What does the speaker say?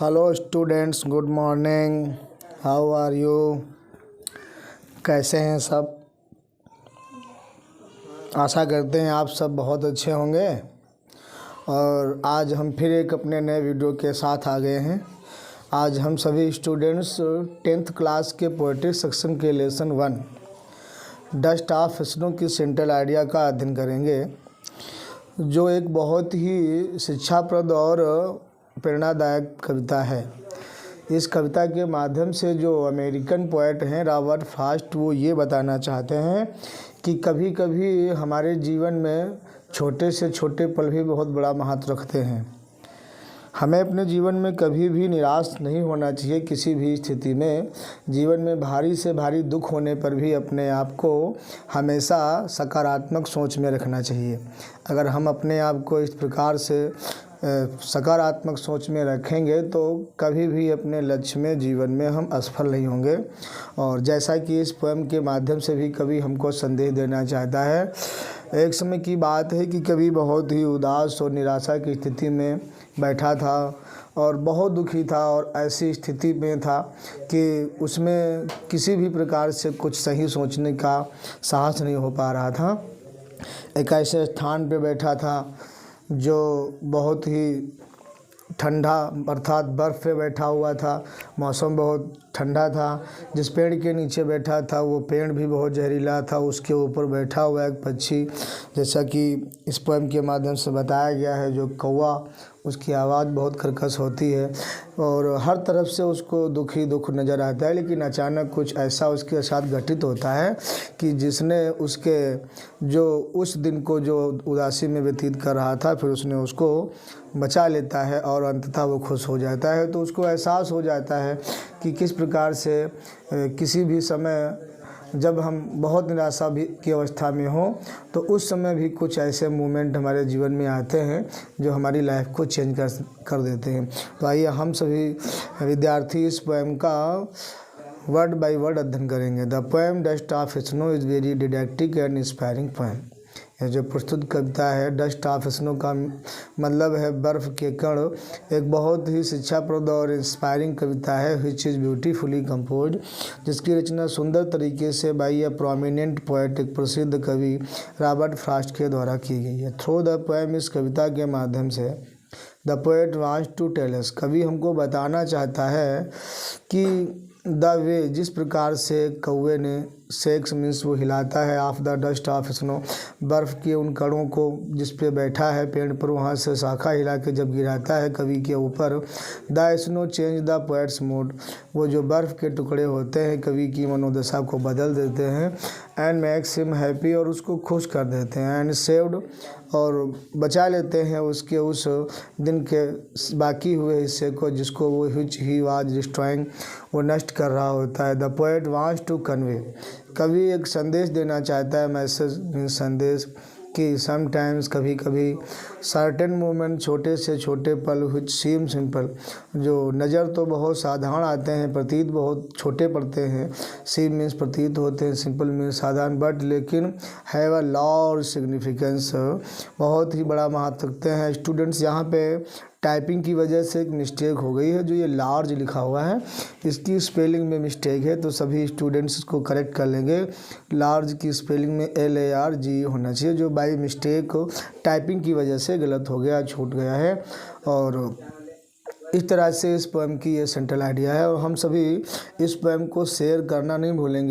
Hello students, good morning. How are you? कैसे हैं सब? आशा करते हैं आप सब बहुत अच्छे होंगे। और आज हम फिर एक अपने नए वीडियो के साथ आ गए हैं। आज हम सभी स्टूडेंट्स 10th क्लास के पोएट्री सेक्शन के लेसन 1 डस्ट ऑफ स्नो की सेंट्रल आइडिया का अध्ययन करेंगे, जो एक बहुत ही शिक्षाप्रद और प्रेरणादायक कविता है। इस कविता के माध्यम से जो अमेरिकन पोएट हैं रॉबर्ट फ्रॉस्ट, वो ये बताना चाहते हैं कि कभी कभी हमारे जीवन में छोटे से छोटे पल भी बहुत बड़ा महत्व रखते हैं। हमें अपने जीवन में कभी भी निराश नहीं होना चाहिए। किसी भी स्थिति में जीवन में भारी से भारी दुख होने पर भी अपने आप को हमेशा सकारात्मक सोच में रखना चाहिए। अगर हम अपने आप को इस प्रकार से सकारात्मक सोच में रखेंगे तो कभी भी अपने लक्ष्य में जीवन में हम असफल नहीं होंगे। और जैसा कि इस पोएम के माध्यम से भी कवि हमको संदेश देना चाहता है। एक समय की बात है कि कवि बहुत ही उदास और निराशा की स्थिति में बैठा था और बहुत दुखी था, और ऐसी स्थिति में था कि उसमें किसी भी प्रकार से कुछ सही सोचने का साहस नहीं हो पा रहा था। एक ऐसे स्थान पे बैठा था जो बहुत ही ठंडा अर्थात बर्फ़ पे बैठा हुआ था। मौसम बहुत ठंडा था। जिस पेड़ के नीचे बैठा था वो पेड़ भी बहुत जहरीला था। उसके ऊपर बैठा हुआ एक पक्षी, जैसा कि इस पोएम के माध्यम से बताया गया है, जो कौवा, उसकी आवाज़ बहुत कर्कश होती है और हर तरफ से उसको दुख नज़र आता है। लेकिन अचानक कुछ ऐसा उसके साथ घटित होता है कि जिसने उसके जो उस दिन को जो उदासी में व्यतीत कर रहा था, फिर उसने उसको बचा लेता है और अंततः वो खुश हो जाता है। तो उसको एहसास हो जाता है कि किस प्रकार से किसी भी समय जब हम बहुत निराशा भी की अवस्था में हो तो उस समय भी कुछ ऐसे मोमेंट हमारे जीवन में आते हैं जो हमारी लाइफ को चेंज कर देते हैं। तो आइए हम सभी विद्यार्थी इस पोएम का वर्ड बाय वर्ड अध्ययन करेंगे। The poem dust of snow is very didactic and inspiring poem. यह जो प्रस्तुत कविता है, डस्ट ऑफ स्नो का मतलब है बर्फ़ के कण, एक बहुत ही शिक्षाप्रद और इंस्पायरिंग कविता है, विच इज़ ब्यूटीफुली कंपोज, जिसकी रचना सुंदर तरीके से बाई अ प्रोमिनेंट पोएट, एक प्रसिद्ध कवि रॉबर्ट फ्रॉस्ट के द्वारा की गई है। थ्रू द पोएम, इस कविता के माध्यम से the poet wants to tell us, कवि हमको बताना चाहता है कि द वे, जिस प्रकार से कौवे ने शेक्स मीन्स वो हिलाता है, of the dust of snow, बर्फ़ के उन कणों को जिस पे बैठा है पेड़ पर, वहाँ से शाखा हिला के जब गिराता है कवि के ऊपर, the snow change the poets mood, वो जो बर्फ़ के टुकड़े होते हैं कवि की मनोदशा को बदल देते हैं, एंड मेक्स हिम हैप्पी, और उसको खुश कर देते हैं, एंड सेव्ड, और बचा लेते हैं उसके उस दिन के बाकी हुए हिस्से को जिसको वो विच ही वाज डिस्ट्रॉइंग, वो नष्ट कर रहा होता है। The poet wants to convey, कवि एक संदेश देना चाहता है, मैसेज मीन्स संदेश, कि समटाइम्स कभी कभी सर्टेन मोमेंट, छोटे से छोटे पल, विच सीम सिंपल, जो नज़र तो बहुत साधारण आते हैं, प्रतीत बहुत छोटे पड़ते हैं, सीम मीन्स प्रतीत होते हैं, सिंपल मीन्स साधारण, बट लेकिन हैव अ लार्ज सिग्निफिकेंस, बहुत ही बड़ा महत्व रखते हैं। स्टूडेंट्स, यहाँ पे टाइपिंग की वजह से एक मिस्टेक हो गई है, जो ये लार्ज लिखा हुआ है इसकी स्पेलिंग में मिस्टेक है, तो सभी स्टूडेंट्स इसको करेक्ट कर लेंगे। लार्ज की स्पेलिंग में LARGE होना चाहिए, जो बाई मिस्टेक टाइपिंग की वजह से गलत हो गया, छूट गया है। और इस तरह से इस पोएम की ये सेंट्रल आइडिया है, और हम सभी इस पोएम को शेयर करना नहीं भूलेंगे।